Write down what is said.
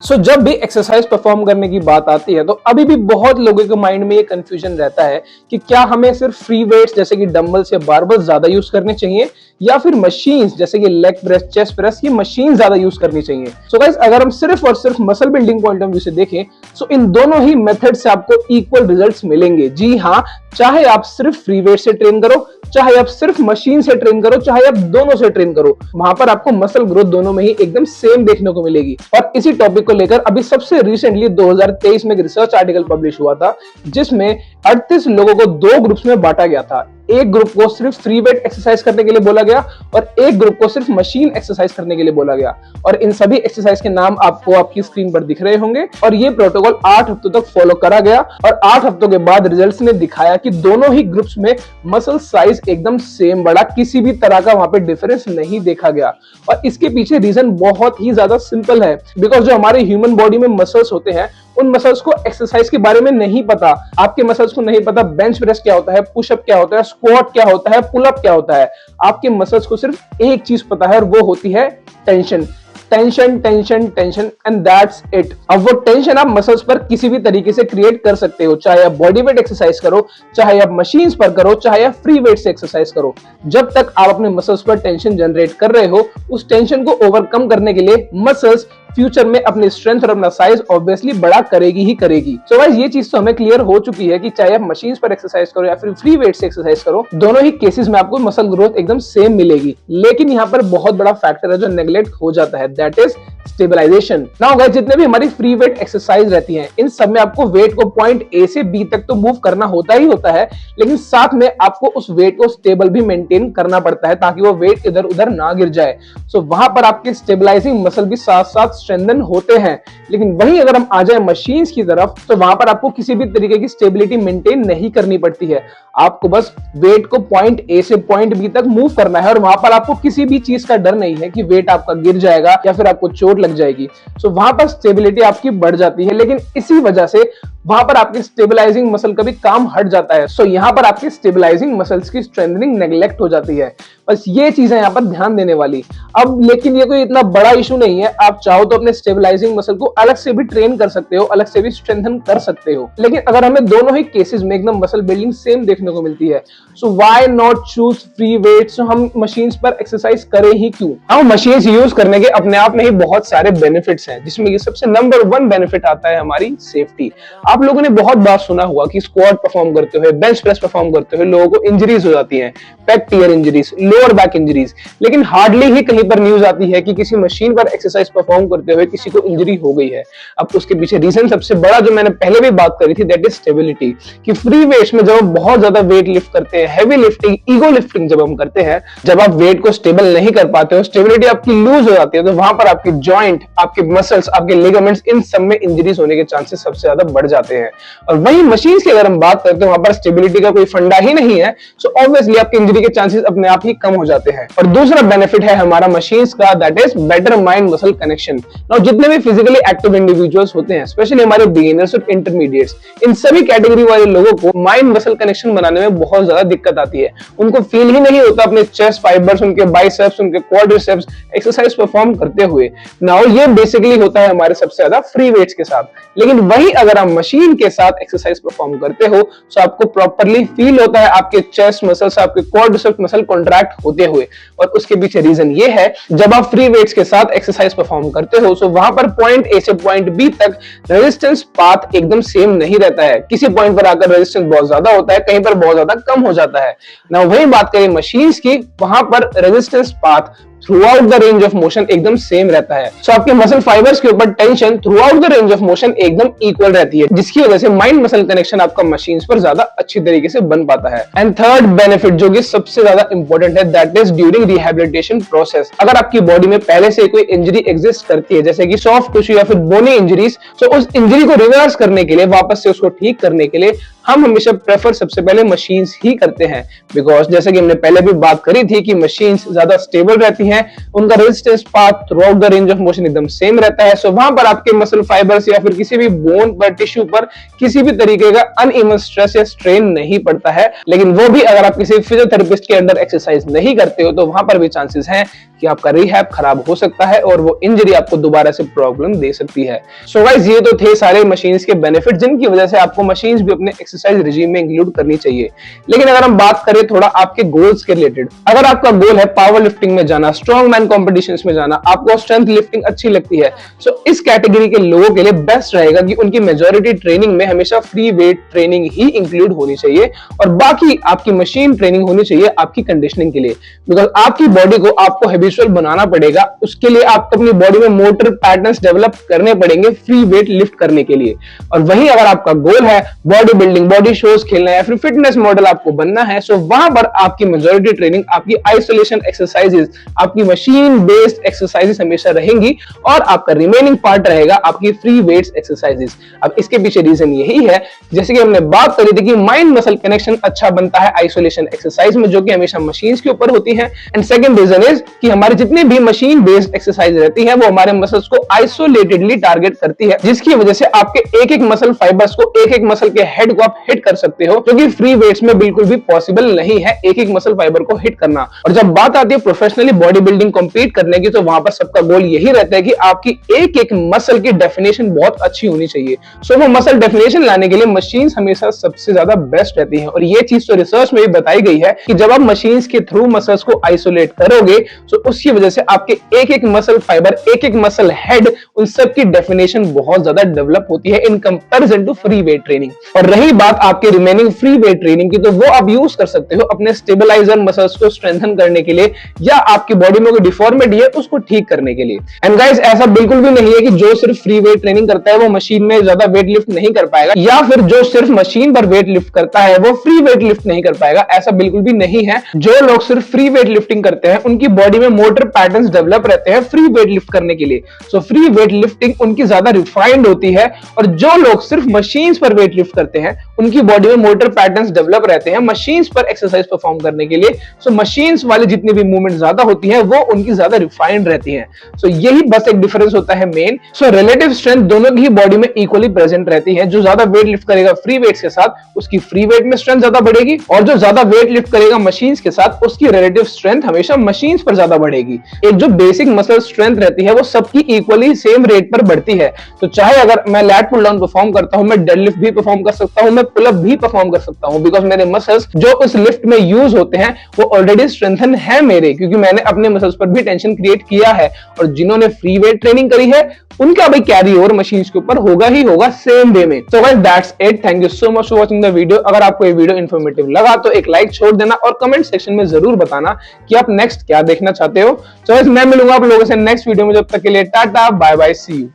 जब भी exercise perform करने की बात आती है तो अभी भी बहुत लोगों के माइंड में ये कंफ्यूजन रहता है कि क्या हमें सिर्फ फ्री वेट्स जैसे कि डंबल्स या बारबल्स ज्यादा यूज करने चाहिए या फिर मशीन्स जैसे कि लेग प्रेस, चेस्ट प्रेस, ये मशीन ज्यादा यूज करनी चाहिए। सो गाइस, अगर हम सिर्फ और सिर्फ muscle building point of view से देखें तो इन दोनों ही मेथड से आपको इक्वल रिजल्ट्स मिलेंगे। जी हाँ, चाहे आप सिर्फ फ्री वेट से ट्रेन करो, चाहे आप सिर्फ मशीन से ट्रेन करो, चाहे आप दोनों से ट्रेन करो, वहां पर आपको मसल ग्रोथ दोनों में ही एकदम सेम देखने को मिलेगी। और इसी टॉपिक को लेकर अभी सबसे रिसेंटली 2023 में एक रिसर्च आर्टिकल पब्लिश हुआ था जिसमें 38 लोगों को दो ग्रुप्स में बांटा गया था। एक ग्रुप को सिर्फ फ्री वेट एक्सरसाइज करने के लिए बोला गया और एक ग्रुप को सिर्फ मशीन एक्सरसाइज करने के लिए बोला गया। और इन सभी एक्सरसाइज के नाम आपको आपकी स्क्रीन पर दिख रहे होंगे। और ये प्रोटोकॉल 8 हफ्तों तक फॉलो करा गया और 8 हफ्तों के बाद रिजल्ट्स ने दिखाया कि दोनों ही ग्रुप्स में मसल साइज एकदम सेम बढ़ा, किसी भी तरह का वहां पे डिफरेंस नहीं देखा गया। और इसके पीछे रीजन बहुत ही ज्यादा सिंपल है, बिकॉज जो हमारे ह्यूमन बॉडी में मसल्स होते हैं उन मसल्स को एक्सरसाइज के बारे में नहीं पता। आपके मसल्स को नहीं पता बेंच प्रेस क्या होता है, पुशअप क्या होता है, स्क्वाट क्या होता है, पुल अप क्या होता है। आपके मसल्स को सिर्फ एक चीज पता है और वो होती है tension. Tension tension tension and that's it. अब वो टेंशन आप मसल्स पर किसी भी तरीके से क्रिएट कर सकते हो, चाहे आप बॉडी वेट एक्सरसाइज करो, चाहे आप मशीन्स पर करो, चाहे आप फ्री वेट से एक्सरसाइज करो। जब तक आप अपने मसल्स पर टेंशन जनरेट कर रहे हो, उस टेंशन को ओवरकम करने के लिए मसल्स फ्यूचर में अपनी स्ट्रेंथ और अपना साइज ऑब्वियसली बड़ा करेगी ही करेगी। सो गाइस, ये चीज तो हमें क्लियर हो चुकी है कि चाहे आप मशीन्स पर एक्सरसाइज करो या फिर फ्री वेट से एक्सरसाइज करो, दोनों ही केसेस में आपको मसल ग्रोथ एकदम सेम मिलेगी। लेकिन यहाँ पर बहुत बड़ा फैक्टर है जो नेग्लेक्ट हो जाता है, that is stabilisation. Now guys, जितने भी हमारी फ्री वेट एक्सरसाइज रहती हैं, इन सब में आपको वेट को पॉइंट ए से बी तक तो मूव करना होता ही होता है, लेकिन साथ में आपको उस वेट को स्टेबल भी मेंटेन करना पड़ता है ताकि वो वेट इधर उधर ना गिर जाए। सो वहां पर आपके स्टेबलाइजिंग मसल भी साथ साथ स्ट्रेंथन होते हैं। लेकिन वहीं अगर हम आ जाए मशीन्स की तरफ तो वहां पर आपको किसी भी तरीके की स्टेबिलिटी मेंटेन नहीं करनी पड़ती है। आपको बस वेट को पॉइंट ए से पॉइंट बी तक मूव करना है और वहां पर आपको किसी भी चीज का डर नहीं है कि वेट आपका गिर जाएगा या फिर आपको चोट लग जाएगी। सो वहां पर स्टेबिलिटी आपकी बढ़ जाती है, लेकिन इसी वजह से वहां पर आपके स्टेबलाइजिंग मसल का भी काम हट जाता है। सो यहां पर आपकी स्टेबलाइजिंग मसल्स की स्ट्रेंथनिंग नेग्लेक्ट हो जाती है। बस ये चीजें यहां पर ध्यान देने वाली। अब लेकिन ये कोई इतना बड़ा इशू नहीं है, आप चाहो तो अपने स्टेबलाइजिंग मसल को अलग से भी ट्रेन कर सकते हो, अलग से भी स्ट्रेंथन कर सकते हो। लेकिन अगर हमें दोनों ही केसेस में एकदम मसल बिल्डिंग सेम देखने को मिलती है, so why not choose free weights. हम मशीन्स पर एक्सरसाइज करें ही क्यों? हम मशीन्स यूज करने के अपने आप में ही बहुत सारे बेनिफिट्स हैं, जिसमें कि सबसे नंबर 1 बेनिफिट आता है हमारी सेफ्टी। आप लोगों ने बहुत बार सुना हुआ कि स्क्वाट परफॉर्म करते हुए, बेंच प्रेस परफॉर्म करते हुए लोगों को इंजरीज हो जाती हैं, pec tear injuries, lower back injuries. लेकिन हार्डली ही कहीं पर न्यूज आती है कि किसी मशीन पर एक्सरसाइज परफॉर्म करते हुए किसी को इंजरी हो गई है। अब उसके पीछे रीजन सबसे बड़ा जो मैंने पहले भी बात करी थी, दैट इज स्टेबिलिटी। कि फ्री वेट्स में जब हम बहुत ज्यादा वेट लिफ्ट करते हैं, हैवी लिफ्टिंग, ईगो लिफ्टिंग जब हम करते हैं, जब आप वेट को स्टेबल नहीं कर पाते हो, स्टेबिलिटी आपकी लूज हो जाती है, तो वहां पर आपकी जॉइंट, आपके मसल्स, आपके लिगामेंट्स, इन सब में इंजरीज होने के चांसेस सबसे ज्यादा बढ़ जाते हैं। और वही मशीन्स की अगर हम बात करते हैं, वहां पर स्टेबिलिटी का कोई फंडा ही नहीं है, सो ऑब्वियसली आपकी इंजरी के चांसेस अपने आप ही कम हो जाते हैं। और दूसरा बेनिफिट है हमारा मशीन्स का, that is better mind muscle connection. Now जितने भी फिजिकली एक्टिव इंडिविजुअल्स होते हैं, स्पेशली हमारे बिगिनर्स और इंटरमीडिएट्स, इन सभी कैटेगरी वाले लोगों को माइंड मसल कनेक्शन बनाने में बहुत ज्यादा दिक्कत आती है। उनको फील ही नहीं होता अपने चेस्ट फाइबर्स, उनके बाइसेप्स, उनके क्वाड्रिसेप्स एक्सरसाइज परफॉर्म करते हुए। नाउ ये बेसिकली होता है हमारे सबसे ज्यादा फ्री वेट्स के साथ। लेकिन वही अगर आप मशीन के साथ एक्सरसाइज परफॉर्म करते हो तो आपको प्रॉपर्ली फील होता है आपके चेस्ट मसल्स, आपके क्वाड्रिसेप्स मसल कॉन्ट्रैक्ट होते हुए। और उसके पीछे रीजन ये है, जब आप फ्री वेट्स के साथ एक्सरसाइज परफॉर्म करते हो तो वहां पर पॉइंट ए से पॉइंट बी तक रेजिस्टेंस पाथ एकदम सेम नहीं रहता है। किसी पॉइंट पर आकर रेजिस्टेंस बहुत ज्यादा होता है, कहीं पर बहुत ज्यादा कम हो जाता है ना। वही बात करें मशीन्स की, वहां पर resistance path through out the range of motion एकदम सेम रहता है। सो आपके मसल फाइबर्स के ऊपर tension through out the range of motion एकदम इक्वल रहती है, जिसकी वजह से माइंड मसल कनेक्शन आपका मशीन्स पर ज्यादा अच्छी तरीके से बन पाता है। एंड थर्ड बेनिफिट जो कि सबसे ज्यादा इंपॉर्टेंट है, that is during rehabilitation process. अगर आपकी बॉडी में पहले से कोई इंजरी एग्जिस्ट करती है, जैसे कि सॉफ्ट टिश्यू या फिर बोनी इंजरीज, तो उस इंजरी को रिवर्स करने के लिए, वापस से उसको ठीक करने के लिए हम हमेशा प्रेफर सबसे पहले मशीन्स ही करते हैं। बिकॉज जैसे कि हमने पहले भी बात करी थी कि मशीन्स ज्यादा स्टेबल रहती हैं हैं उनका resistance path through the range of motion एकदम सेम रहता है। सो वहां पर आपके मसल फाइबर्स या फिर किसी भी बोन पर, टिश्यू पर किसी भी तरीके का अनइवन स्ट्रेस या स्ट्रेन नहीं पड़ता है। लेकिन वो भी अगर आप किसी फिजियोथेरेपिस्ट के अंडर एक्सरसाइज नहीं करते हो तो वहां पर भी चांसेस हैं कि आपका रिहैब खराब हो सकता है और वो इंजरी आपको दोबारा से प्रॉब्लम दे सकती है। सो गाइस, ये तो थे सारे मशीन्स के बेनिफिट जिनकी वजह से आपको मशीन्स भी अपने एक्सरसाइज रिजीम में इंक्लूड करनी चाहिए। लेकिन अगर हम बात करें थोड़ा आपके गोल्स के रिलेटेड, अगर आपका गोल है पावर लिफ्टिंग में जाना, स्ट्रॉन्ग मैन कॉम्पिटिशंस में जाना, आपको स्ट्रेंथ लिफ्टिंग अच्छी लगती है, सो इस कैटेगरी के लोगों के लिए बेस्ट रहेगा कि उनकी मेजॉरिटी ट्रेनिंग में हमेशा फ्री वेट ट्रेनिंग ही इंक्लूड होनी चाहिए और बाकी आपकी मशीन ट्रेनिंग होनी चाहिए आपकी कंडीशनिंग के लिए। बिकॉज आपकी बॉडी को आपको हैबिचुअल बनाना पड़ेगा, उसके लिए आपको अपनी बॉडी में मोटर पैटर्न्स डेवलप करने पड़ेंगे फ्री वेट लिफ्ट करने के लिए। और वहीं अगर आपका गोल है बॉडी बिल्डिंग, बॉडी शोज खेलना या फिर फिटनेस मॉडल आपको बनना है, सो वहां पर आपकी मेजॉरिटी ट्रेनिंग आपकी आइसोलेशन एक्सरसाइजेस, आपकी मशीन बेस्ड एक्सरसाइजेस हमेशा रहेंगी और आपका रिमेनिंग पार्ट रहेगा आपकी फ्री वेट्स एक्सरसाइजेस। अब इसके पीछे रीजन यही है, जैसे कि हमने बात करी थी कि माइंड मसल कनेक्शन अच्छा बनता है आइसोलेशन एक्सरसाइज में, जो कि हमेशा मशीन्स के ऊपर होती है। एंड सेकंड रीजन इज कि हमारी जितनी भी मशीन बेस्ड एक्सरसाइज रहती है वो हमारे मसल्स को आइसोलेटेडली टारगेट करती है, जिसकी वजह से आपके एक एक मसल फाइबर्स को, एक एक मसल के हेड को आप हिट कर सकते हो, जो कि फ्री वेट्स में बिल्कुल भी पॉसिबल नहीं है एक एक मसल फाइबर को हिट करना। और जब बात आती है प्रोफेशनली बॉडी बिल्डिंग कॉम्पीट करने की, तो वहां पर सबका गोल यही रहता है कि आपकी एक एक मसल की डेफिनेशन बहुत अच्छी होनी चाहिए। सो वो मसल डेफिनेशन लाने के लिए मशीन्स हमेशा सबसे ज्यादा बेस्ट रहती है। और ये चीज तो रिसर्च में भी बताई गई है कि जब आप मशीन्स के थ्रू मसल्स को आइसोलेट करोगे तो उसकी वजह से आपके एक एक मसल फाइबर, एक एक मसल हेड, उन सब की डेफिनेशन बहुत ज्यादा डेवलप होती है in comparison to free weight training. और रही बात आपके रिमेनिंग फ्री वेट ट्रेनिंग की, तो वो आप यूज कर सकते हो अपने स्टेबलाइजर मसल्स को स्ट्रेंथन करने के लिए या आपकी बॉडी में कोई डिफॉर्मिटी है उसको ठीक करने के लिए। एंड गाइस, ऐसा बिल्कुल भी नहीं है कि जो सिर्फ फ्री वेट ट्रेनिंग करता है वो मशीन में ज्यादा वेट लिफ्ट नहीं कर पाएगा, या फिर जो सिर्फ मशीन पर वेट लिफ्ट करता है वो फ्री वेट लिफ्ट नहीं कर पाएगा। ऐसा बिल्कुल भी नहीं है। जो लोग सिर्फ फ्री वेट लिफ्टिंग करते हैं उनकी बॉडी में मोटर पैटर्न्स डेवलप रहते हैं फ्री वेट लिफ्ट करने के लिए। सो फ्री वेट लिफ्टिंग उनकी ज्यादा रिफाइंड होती है। और जो लोग सिर्फ मशीन्स पर वेट लिफ्ट करते हैं उनकी बॉडी में मोटर पैटर्न्स डेवलप रहते हैं मशीन्स पर एक्सरसाइज परफॉर्म करने के लिए। सो मशीन्स वाले जितनी भी मूवमेंट ज्यादा होती है वो उनकी ज्यादा रिफाइंड रहती है। सो यही बस एक डिफरेंस होता है मेन। सो रिलेटिव स्ट्रेंथ दोनों की बॉडी में इक्वली प्रेजेंट रहती है। जो ज्यादा वेट लिफ्ट करेगा फ्री वेट्स के साथ उसकी फ्री वेट में स्ट्रेंथ ज्यादा बढ़ेगी, और जो ज्यादा वेट लिफ्ट करेगा मशीन्स के साथ उसकी रिलेटिव स्ट्रेंथ हमेशा मशीन्स पर ज्यादा बढ़ेगी। एक जो बेसिक मसल स्ट्रेंथ रहती है वो सबकी इक्वली सेम रेट पर बढ़ती है। तो चाहे अगर मैं लैट पुल डाउन परफॉर्म करता हूं, मैं डेडलिफ्ट भी परफॉर्म कर सकता हूं, मैं पुलअप भी परफॉर्म कर सकता हूं, बिकॉज मेरे मसल्स जो उस लिफ्ट में यूज होते हैं वो ऑलरेडी स्ट्रेंथन है मेरे, क्योंकि मैंने अपने मसल्स पर भी टेंशन क्रिएट किया है। और जिन्होंने फ्री वेट ट्रेनिंग करी है उनका भी कैरी ओवर मशीन्स के ऊपर होगा ही होगा सेम वे में। So guys, that's it. Thank you so much for watching the video. अगर आपको ये वीडियो इन्फॉर्मेटिव लगा तो एक लाइक छोड़ देना और कमेंट सेक्शन में जरूर बताना कि आप नेक्स्ट क्या देखना चाहते हो। सो गाइस, मैं मिलूंगा आप लोगों से नेक्स्ट वीडियो में। जब तक के लिए टाटा, बाय बाय, सी यू।